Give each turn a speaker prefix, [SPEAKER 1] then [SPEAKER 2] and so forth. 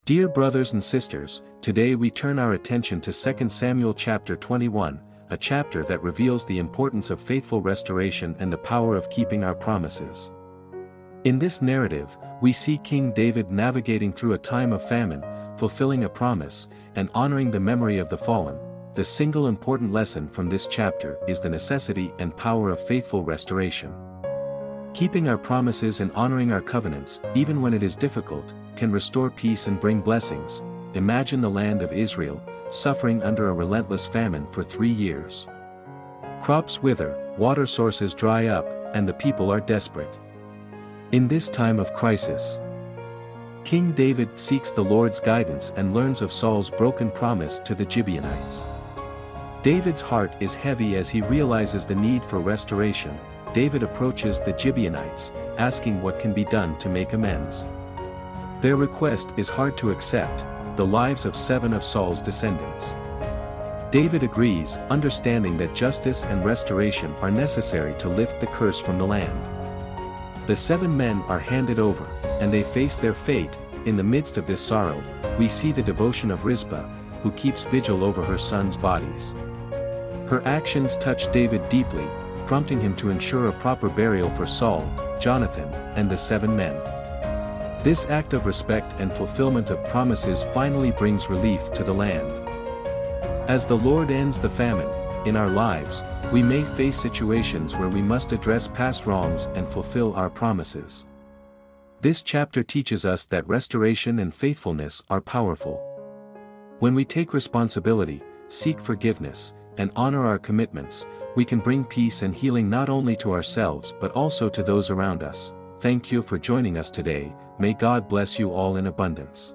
[SPEAKER 1] Dear brothers and sisters, today we turn our attention to 2 Samuel chapter 21, a chapter that reveals the importance of faithful restoration and the power of keeping our promises. In this narrative, we see King David navigating through a time of famine, fulfilling a promise, and honoring the memory of the fallen. The single important lesson from this chapter is the necessity and power of faithful restoration. Keeping our promises and honoring our covenants, even when it is difficult, can restore peace and bring blessings. Imagine the land of Israel, suffering under a relentless famine for 3 years. Crops wither, water sources dry up, and the people are desperate. In this time of crisis, King David seeks the Lord's guidance and learns of Saul's broken promise to the Gibeonites. David's heart is heavy as he realizes the need for restoration. David approaches the Gibeonites, asking what can be done to make amends. Their request is hard to accept: the lives of 7 of Saul's descendants. David agrees, understanding that justice and restoration are necessary to lift the curse from the land. The 7 men are handed over, and they face their fate. In the midst of this sorrow, we see the devotion of Rizpah, who keeps vigil over her sons' bodies. Her actions touch David deeply, prompting him to ensure a proper burial for Saul, Jonathan, and the 7 men. This act of respect and fulfillment of promises finally brings relief to the land. As the Lord ends the famine in our lives, we may face situations where we must address past wrongs and fulfill our promises. This chapter teaches us that restoration and faithfulness are powerful. When we take responsibility, seek forgiveness, and honor our commitments, we can bring peace and healing not only to ourselves but also to those around us. Thank you for joining us today. May God bless you all in abundance.